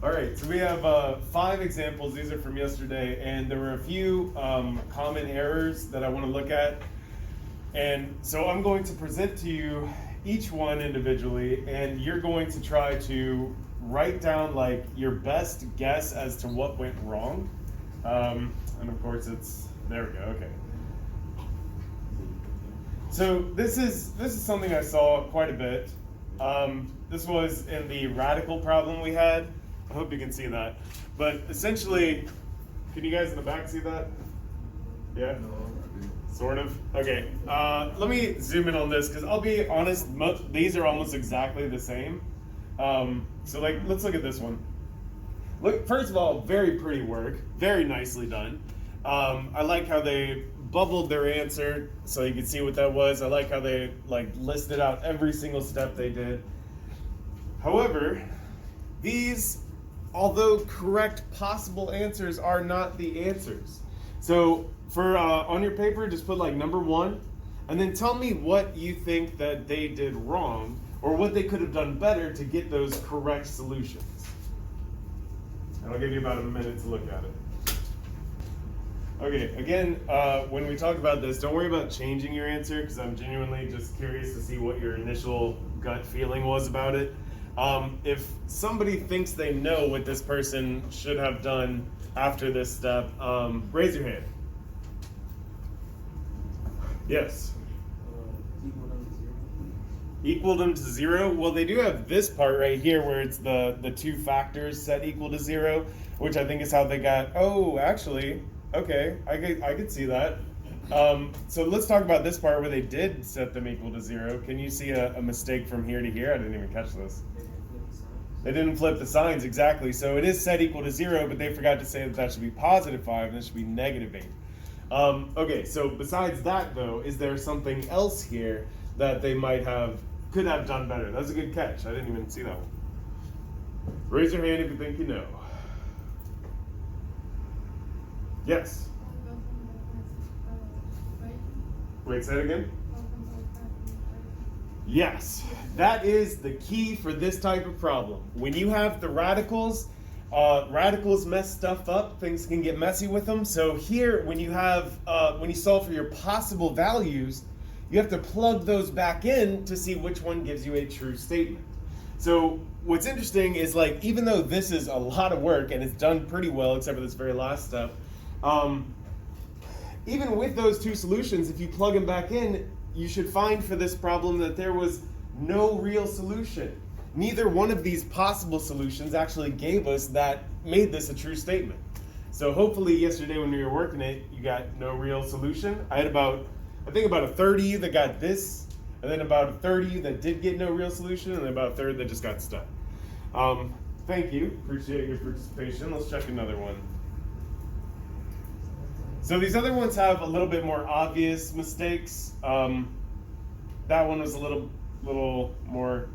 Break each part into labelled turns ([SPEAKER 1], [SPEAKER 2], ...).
[SPEAKER 1] All right, so we have 5 examples. These are from yesterday, and there were a few common errors that I want to look at. And so I'm going to present to you each one individually, and you're going to try to write down like your best guess as to what went wrong. And of course, there we go. Okay. So this is something I saw quite a bit. This was in the radical problem we had. I hope you can see that. But essentially, can you guys in the back see that? Yeah? Sort of? Okay. Let me zoom in on this because I'll be honest, these are almost exactly the same. So like, let's look at this one. Look, first of all, very pretty work. Very nicely done. I like how they bubbled their answer so you can see what that was. I like how they like listed out every single step they did. However, these, although correct possible answers, are not the answers. So for on your paper, just put like number 1, and then tell me what you think that they did wrong or what they could have done better to get those correct solutions. And I'll give you about a minute to look at it. Okay, again, when we talk about this, don't worry about changing your answer because I'm genuinely just curious to see what your initial gut feeling was about it. If somebody thinks they know what this person should have done after this step, raise your hand. Yes. Equal them to 0. Well, they do have this part right here where it's the 2 factors set equal to 0, which I think is how they got. Oh, actually, okay, I could see that. So let's talk about this part where they did set them equal to 0. Can you see a mistake from here to here? I didn't even catch this. They didn't flip the signs, exactly. So it is set equal to 0, but they forgot to say that that should be positive 5 and it should be negative 8. Okay, so besides that though, is there something else here that they could have done better? That's a good catch. I didn't even see that one. Raise your hand if you think you know. Yes. Wait, say it again. Yes, that is the key for this type of problem. When you have the radicals mess stuff up. Things can get messy with them. So here, when you solve for your possible values, you have to plug those back in to see which one gives you a true statement. So what's interesting is like, even though this is a lot of work and it's done pretty well, except for this very last step, even with those 2 solutions, if you plug them back in, you should find for this problem that there was no real solution. Neither one of these possible solutions actually made this a true statement. So hopefully yesterday when we were working it, you got no real solution. I think about a third of you that got this, and then about a third of you that did get no real solution, and then about a third that just got stuck. Thank you, appreciate your participation. Let's check another one. So these other ones have a little bit more obvious mistakes. That one was a little more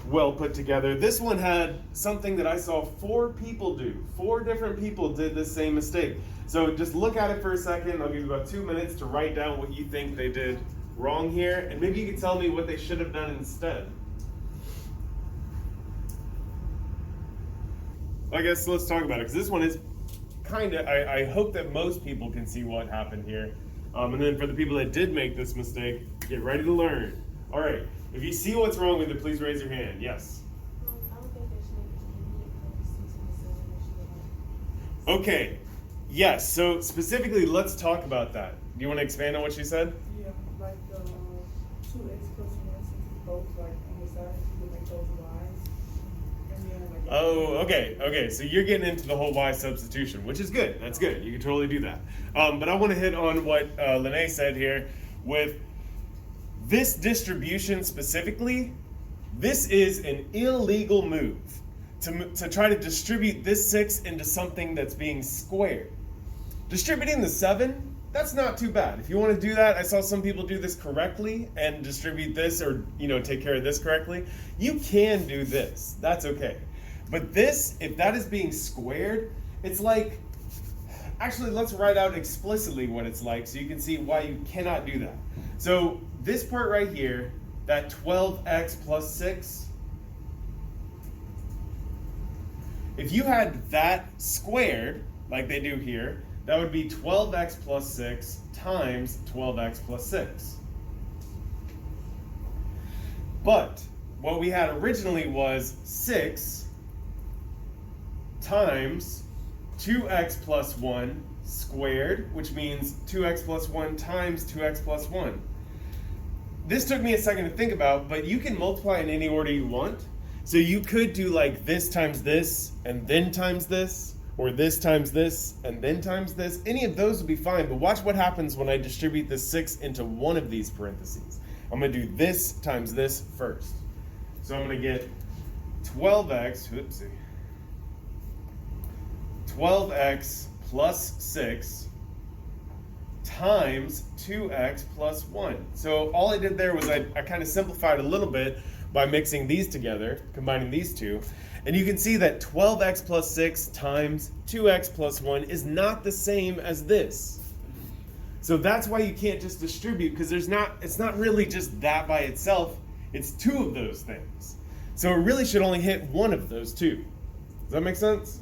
[SPEAKER 1] well put together. This one had something that I saw 4 people do. 4 different people did the same mistake. So just look at it for a second. I'll give you about 2 minutes to write down what you think they did wrong here, and maybe you can tell me what they should have done instead. I guess let's talk about it, because this one is I hope that most people can see what happened here. And then for the people that did make this mistake, get ready to learn. All right, if you see what's wrong with it, please raise your hand. Yes.
[SPEAKER 2] I don't think they should
[SPEAKER 1] Okay, yes, so specifically, let's talk about that. Do you want to expand on what she said?
[SPEAKER 3] Yeah, like 2x plus 1, since both like on the side, you would make those y's. And then like.
[SPEAKER 1] Oh, okay, so you're getting into the whole y substitution, which is good. That's good. You can totally do that. But I want to hit on what Lene said here with this distribution specifically. This is an illegal move to try to distribute this 6 into something that's being squared. Distributing the 7, that's not too bad. If you want to do that, I saw some people do this correctly and distribute this, or take care of this correctly. You can do this. That's okay. But this, if that is being squared, it's like, actually, let's write out explicitly what it's like so you can see why you cannot do that. So this part right here, that 12x plus 6, if you had that squared, like they do here, that would be 12x plus 6 times 12x plus 6. But what we had originally was 6 times 2x plus 1 squared, which means 2x plus 1 times 2x plus 1. This took me a second to think about, but you can multiply in any order you want. So you could do like this times this, and then times this, or this times this, and then times this. Any of those would be fine, but watch what happens when I distribute this 6 into one of these parentheses. I'm going to do this times this first. So I'm going to get 12x plus 6 times 2x plus 1. So all I did there was I kind of simplified a little bit by mixing these together, combining these two. And you can see that 12x plus 6 times 2x plus 1 is not the same as this. So that's why you can't just distribute, because it's not really just that by itself, it's two of those things. So it really should only hit one of those two. Does that make sense?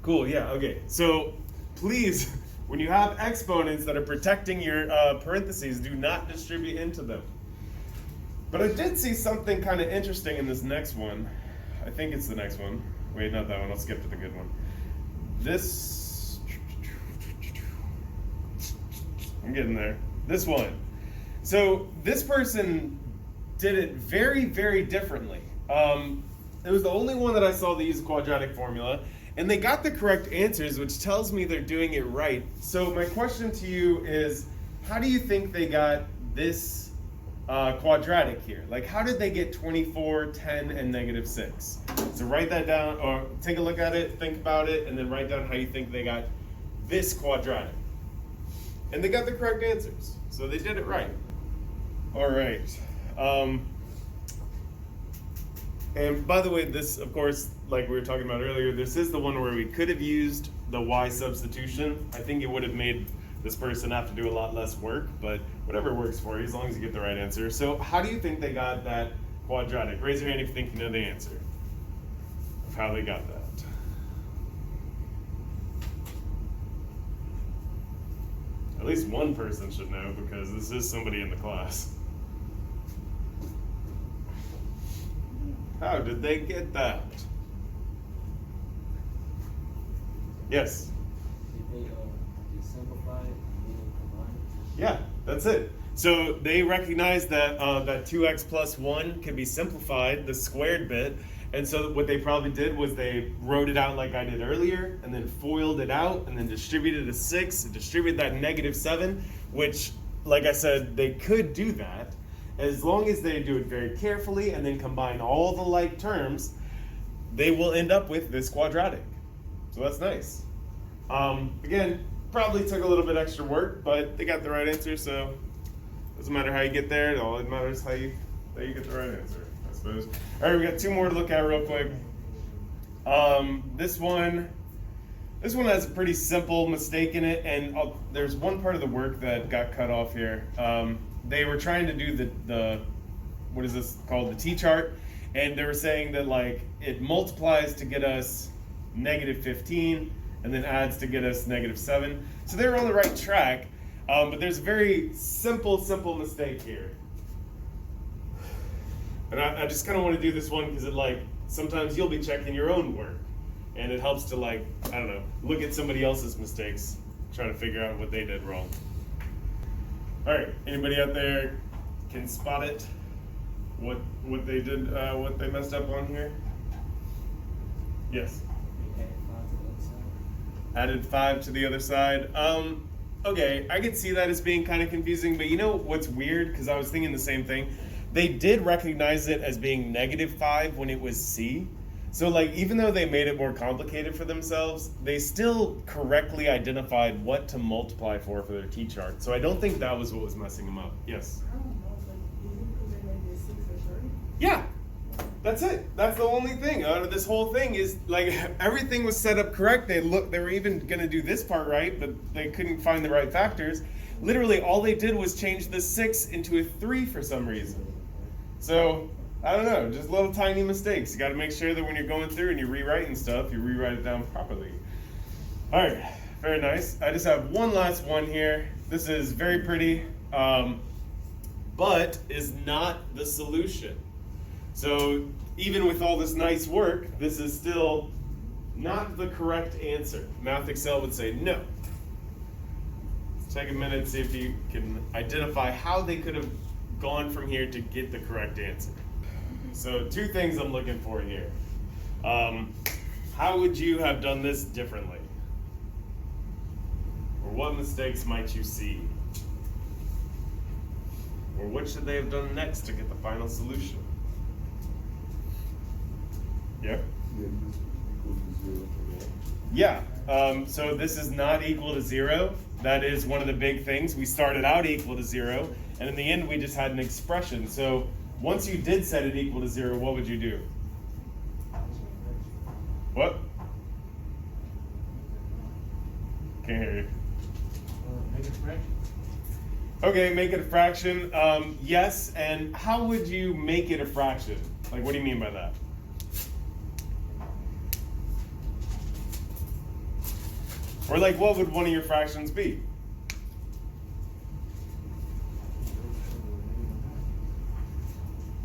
[SPEAKER 1] Cool, yeah, okay. So please, when you have exponents that are protecting your parentheses, do not distribute into them. But I did see something kind of interesting in this next one. I think it's the next one. Wait, not that one. I'll skip to the good one. This, I'm getting there. This one. So this person did it very, very differently. It was the only one that I saw that used a quadratic formula, and they got the correct answers, which tells me they're doing it right. So my question to you is, how do you think they got this quadratic here? Like, how did they get 24, 10, and negative 6? So write that down, or take a look at it, think about it, and then write down how you think they got this quadratic. And they got the correct answers, so they did it right. All right. And by the way, this, of course, like we were talking about earlier, this is the one where we could have used the y substitution. I think it would have made this person have to do a lot less work, but whatever works for you, as long as you get the right answer. So how do you think they got that quadratic? Raise your hand if you think you know the answer of how they got that. At least one person should know, because this is somebody in the class. How did they get that? Yes?
[SPEAKER 4] Did they simplify it and then combine it?
[SPEAKER 1] Yeah, that's it. So they recognized that that 2x plus 1 can be simplified, the squared bit, and so what they probably did was they wrote it out like I did earlier, and then FOILed it out, and then distributed a 6, and distributed that negative 7, which, like I said, they could do that, as long as they do it very carefully and then combine all the like terms, they will end up with this quadratic. So that's nice. Again, probably took a little bit extra work, but they got the right answer, so doesn't matter how you get there. All it matters is how you get the right answer, I suppose. All right, we got two more to look at real quick. This one has a pretty simple mistake in it, and there's one part of the work that got cut off here. They were trying to do the what is this called, the t-chart, and they were saying that like it multiplies to get us negative 15 and then adds to get us negative 7. So they were on the right track, but there's a very simple mistake here. And I just kind of want to do this one because it like sometimes you'll be checking your own work, and it helps to like, I don't know, look at somebody else's mistakes, try to figure out what they did wrong. All right, anybody out there can spot it? What they did, what they messed up on here? Yes. Added 5 to the other side. Okay, I could see that as being kind of confusing, but you know what's weird? Because I was thinking the same thing. They did recognize it as being negative 5 when it was C. So like, even though they made it more complicated for themselves, they still correctly identified what to multiply for their t-chart. So I don't think that was what was messing them up. Yes?
[SPEAKER 3] I don't know, like, is it because they made this 6 or 30?
[SPEAKER 1] Yeah, that's it. That's the only thing out of this whole thing is like everything was set up correct. They were even gonna do this part right, but they couldn't find the right factors. Literally all they did was change the 6 into a 3 for some reason. So I don't know, just little tiny mistakes. You got to make sure that when you're going through and you're rewriting stuff, you rewrite it down properly. All right, very nice. I just have one last one here. This is very pretty, but is not the solution. So even with all this nice work, this is still not the correct answer. Math Excel would say no. Let's take a minute and see if you can identify how they could have gone from here to get the correct answer. So 2 things I'm looking for here. How would you have done this differently? Or what mistakes might you see? Or what should they have done next to get the final solution? Yeah? Yeah, so this is not equal to 0. That is one of the big things. We started out equal to 0, and in the end we just had an expression. So once you did set it equal to 0, what would you do? What? Can't hear you.
[SPEAKER 4] Make it a fraction.
[SPEAKER 1] Okay, make it a fraction. Yes, and how would you make it a fraction? Like, what do you mean by that? Or like, what would one of your fractions be?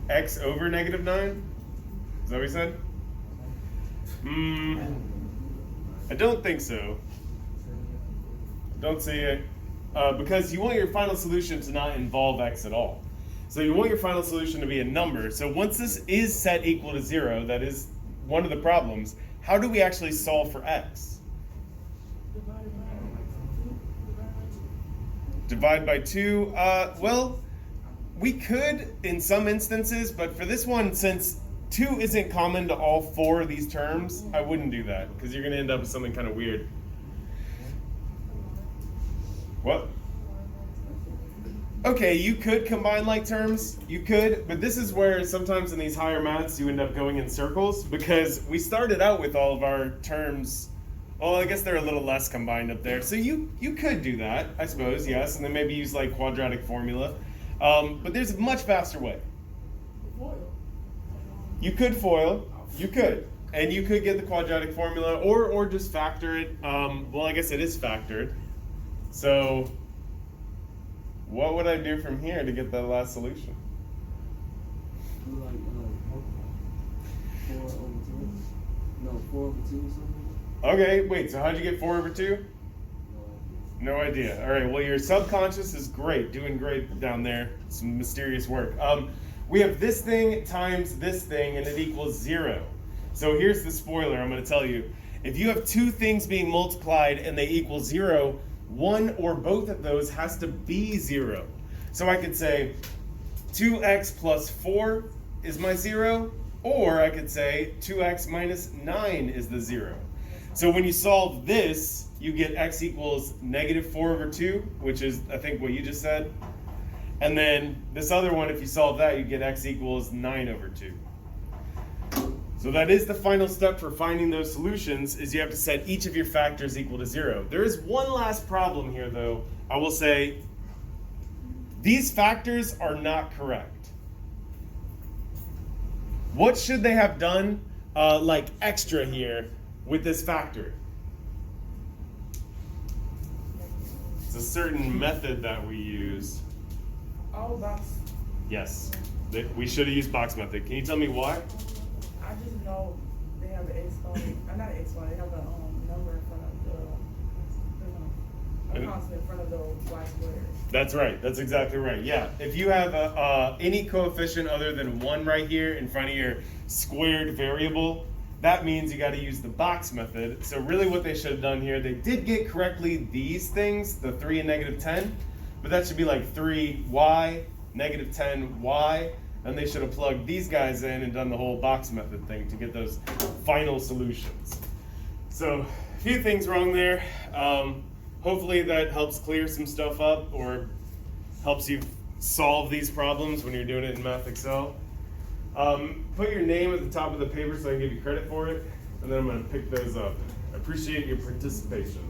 [SPEAKER 1] X over negative 9? Is that what you said? I don't think so. I don't see it. Because you want your final solution to not involve x at all. So you want your final solution to be a number. So once this is set equal to 0, that is one of the problems, how do we actually solve for x? Divide by 2. Well, we could in some instances, but for this one, since 2 isn't common to all 4 of these terms, I wouldn't do that because you're going to end up with something kind of weird. What? Okay, you could combine like terms. You could, but this is where sometimes in these higher maths you end up going in circles because we started out with all of our terms. Well, I guess they're a little less combined up there. So you could do that, I suppose, yes, and then maybe use like quadratic formula. But there's a much faster way. You could FOIL. You could. And you could get the quadratic formula or just factor it. Well, I guess it is factored. So what would I do from here to get the last solution?
[SPEAKER 4] Do like 4 over 2? No, 4 over 2 or something?
[SPEAKER 1] Okay, wait, so how'd you get 4 over 2? No idea. All right, well, your subconscious is great, doing great down there. Some mysterious work. We have this thing times this thing, and it equals 0. So here's the spoiler I'm going to tell you. If you have 2 things being multiplied and they equal 0, one or both of those has to be 0. So I could say 2x plus 4 is my 0, or I could say 2x minus 9 is the 0. So when you solve this, you get x equals negative 4 over 2, which is, I think, what you just said. And then this other one, if you solve that, you get x equals 9 over 2. So that is the final step for finding those solutions, is you have to set each of your factors equal to 0. There is one last problem here, though. I will say these factors are not correct. What should they have done like extra here with this factor? It's a certain method that we use.
[SPEAKER 3] All box.
[SPEAKER 1] Yes, we should have used box method. Can you tell me why?
[SPEAKER 3] I just know they have an exponent. Not an exponent. They have a number in front of a constant in front of the y squared.
[SPEAKER 1] That's right. That's exactly right. Yeah. If you have any coefficient other than 1 right here in front of your squared variable, that means you got to use the box method. So really what they should have done here, they did get correctly these things, the 3 and negative 10, but that should be like 3y, negative 10y, and they should have plugged these guys in and done the whole box method thing to get those final solutions. So a few things wrong there. Hopefully that helps clear some stuff up or helps you solve these problems when you're doing it in Math Excel. Put your name at the top of the paper so I can give you credit for it, and then I'm going to pick those up. I appreciate your participation.